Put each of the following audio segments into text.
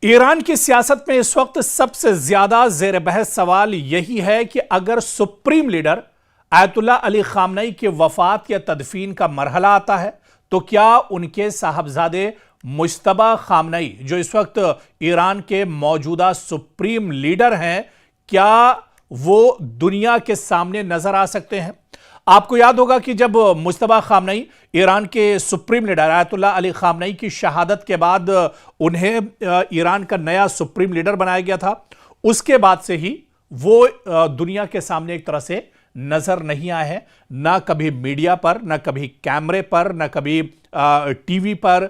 Iran की सियासत में इस वक्त सबसे ज्यादा जेर बहस सवाल यही है कि अगर सुप्रीम लीडर आयतुल्लाह अली खामनई की वफात या तदफीन का मरहला आता है तो क्या उनके साहबजादे मुज्तबा खामनई, जो इस वक्त ईरान के मौजूदा सुप्रीम लीडर हैं, क्या वो दुनिया के सामने नजर आ सकते हैं? आपको याद होगा कि जब मुज्तबा खामनई ईरान के सुप्रीम लीडर आयतुल्लाह अली खामनई की शहादत के बाद उन्हें ईरान का नया सुप्रीम लीडर बनाया गया था, उसके बाद से ही वो दुनिया के सामने एक तरह से नजर नहीं आए हैं। ना कभी मीडिया पर, ना कभी कैमरे पर, ना कभी टीवी पर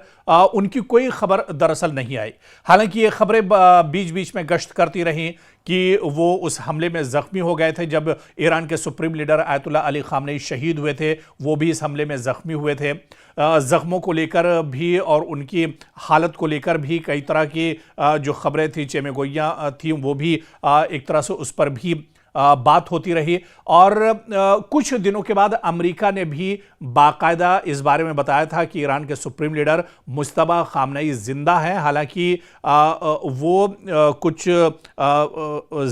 उनकी कोई खबर दरअसल नहीं आई। हालांकि ये खबरें बीच बीच में गश्त करती रहीं कि वो उस हमले में जख्मी हो गए थे। जब ईरान के सुप्रीम लीडर आयतुल्लाह अली खामनई शहीद हुए थे, वो भी इस हमले में जख्मी हुए थे। जख्मों को लेकर भी और उनकी हालत को लेकर भी कई तरह की जो खबरें थी, चेमेगोइयाँ थी, वो भी एक तरह से उस पर भी बात होती रही। और कुछ दिनों के बाद अमेरिका ने भी बाकायदा इस बारे में बताया था कि ईरान के सुप्रीम लीडर मुज्तबा खामनई जिंदा हैं। हालांकि वो कुछ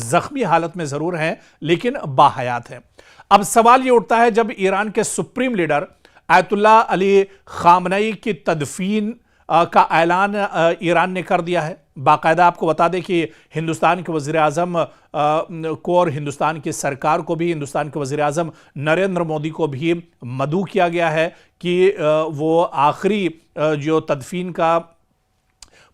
जख्मी हालत में ज़रूर हैं, लेकिन बाहयात हैं। अब सवाल ये उठता है, जब ईरान के सुप्रीम लीडर आयतुल्लाह अली खामनई की तदफीन का ऐलान ईरान ने कर दिया है, बाकायदा आपको बता दें कि हिंदुस्तान के वज़ीर आज़म को और हिंदुस्तान की सरकार को भी, हिंदुस्तान के वज़ीर आज़म नरेंद्र मोदी को भी मदऊ किया गया है कि वो आखिरी जो तदफीन का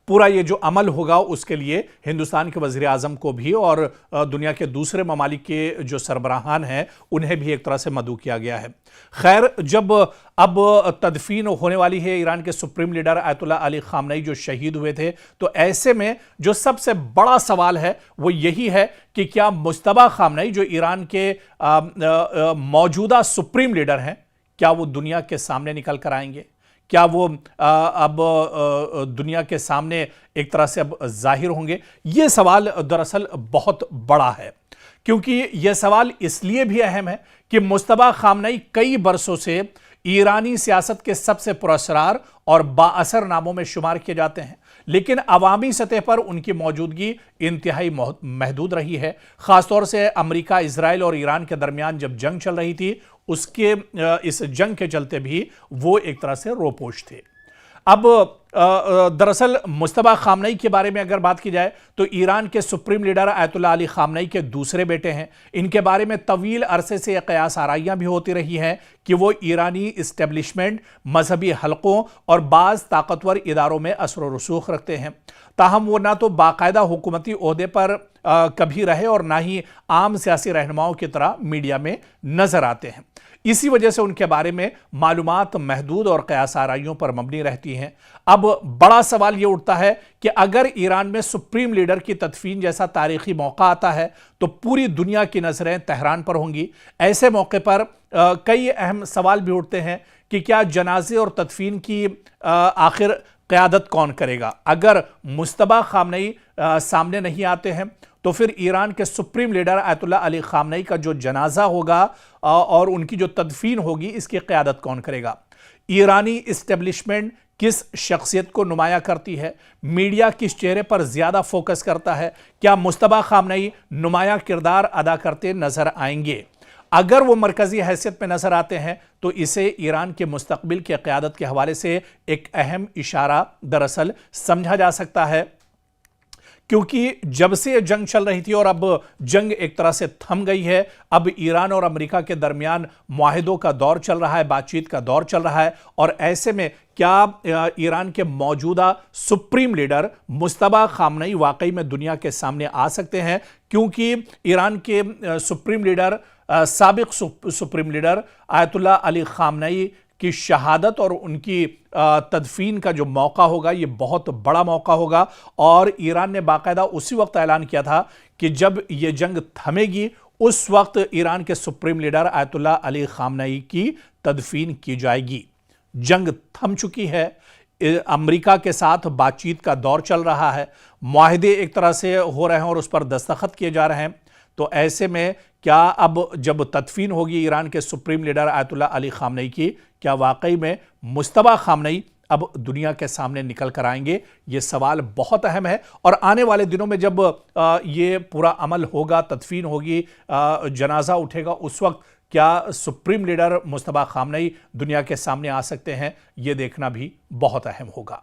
पूरा ये जो अमल होगा उसके लिए हिंदुस्तान के वज़ीर आज़म को भी और दुनिया के दूसरे ममालिक के जो सरबराहान हैं उन्हें भी एक तरह से मदऊ किया गया है। खैर, जब अब तदफीन होने वाली है ईरान के सुप्रीम लीडर आयतुल्लाह अली खामनई जो शहीद हुए थे, तो ऐसे में जो सबसे बड़ा सवाल है वो यही है कि क्या मुज्तबा खामनई, जो ईरान के मौजूदा सुप्रीम लीडर हैं, क्या वो दुनिया के सामने निकल कर आएंगे? क्या वो अब दुनिया के सामने एक तरह से अब जाहिर होंगे? ये सवाल दरअसल बहुत बड़ा है, क्योंकि यह सवाल इसलिए भी अहम है कि मुज्तबा खामनई कई बरसों से ईरानी सियासत के सबसे पुरअसरार और बाअसर नामों में शुमार किए जाते हैं, लेकिन अवामी सतह पर उनकी मौजूदगी इंतहाई महदूद रही है। ख़ासतौर से अमेरिका, इजराइल और ईरान के दरमियान जब जंग चल रही थी, उसके इस जंग के चलते भी वो एक तरह से रोपोश थे। अब दरअसल मुज्तबा खामनई के बारे में अगर बात की जाए तो ईरान के सुप्रीम लीडर आयतुल्लाह अली खामनई के दूसरे बेटे हैं। इनके बारे में तवील अरसे से कयास आराइयाँ भी होती रही हैं कि वो ईरानी इस्टेब्लिशमेंट, मजहबी हलकों और बाज़ ताकतवर इदारों में असर व रसूख रखते हैं। ताहम वो ना तो बाकायदा हुकूमती ओहदे पर कभी रहे और ना ही आम सियासी रहनुमाओं की तरह मीडिया में नजर आते हैं। इसी वजह से उनके बारे में मालूमात महदूद और कयास आराइयों पर मबनी रहती हैं। अब बड़ा सवाल यह उठता है कि अगर ईरान में सुप्रीम लीडर की तदफीन जैसा तारीखी मौका आता है तो पूरी दुनिया की नजरें तेहरान पर होंगी। ऐसे मौके पर कई अहम सवाल भी उठते हैं कि क्या जनाजे और तदफीन की आखिर क़यादत कौन करेगा? अगर मुज्तबा खामनई सामने नहीं आते हैं तो फिर ईरान के सुप्रीम लीडर आयतुल्लाह अली खामनई का जो जनाजा होगा और उनकी जो तदफीन होगी, इसकी क़यादत कौन करेगा? ईरानी इस्टेब्लिशमेंट किस शख्सियत को नुमाया करती है? मीडिया किस चेहरे पर ज़्यादा फोकस करता है? क्या मुज्तबा खामनई नुमाया किरदार अदा करते नज़र आएंगे? अगर वो मरकज़ी हैसियत में नज़र आते हैं तो इसे ईरान के मुस्तकबिल की क़यादत के हवाले से एक अहम इशारा दरअसल समझा जा सकता है, क्योंकि जब से ये जंग चल रही थी और अब जंग एक तरह से थम गई है, अब ईरान और अमेरिका के दरमियान मुआहिदों का दौर चल रहा है, बातचीत का दौर चल रहा है। और ऐसे में क्या ईरान के मौजूदा सुप्रीम लीडर मुज्तबा खामनई वाकई में दुनिया के सामने आ सकते हैं? क्योंकि ईरान के सुप्रीम लीडर, साबिक सुप्रीम लीडर आयतुल्लाह अली खामनई की शहादत और उनकी तदफीन का जो मौका होगा, ये बहुत बड़ा मौका होगा। और ईरान ने बाकायदा उसी वक्त ऐलान किया था कि जब ये जंग थमेगी उस वक्त ईरान के सुप्रीम लीडर आयतुल्लाह अली खामनई की तदफीन की जाएगी। जंग थम चुकी है, अमेरिका के साथ बातचीत का दौर चल रहा है, मुआहिदे एक तरह से हो रहे हैं और उस पर दस्तखत किए जा रहे हैं। तो ऐसे में क्या अब जब तदफीन होगी ईरान के सुप्रीम लीडर आयतुल्लाह अली खामनई की, क्या वाकई में मुज्तबा खामनई अब दुनिया के सामने निकल कर आएंगे? ये सवाल बहुत अहम है और आने वाले दिनों में जब ये पूरा अमल होगा, तदफीन होगी, जनाजा उठेगा, उस वक्त क्या सुप्रीम लीडर मुस्तफा खामनई दुनिया के सामने आ सकते हैं? ये देखना भी बहुत अहम होगा।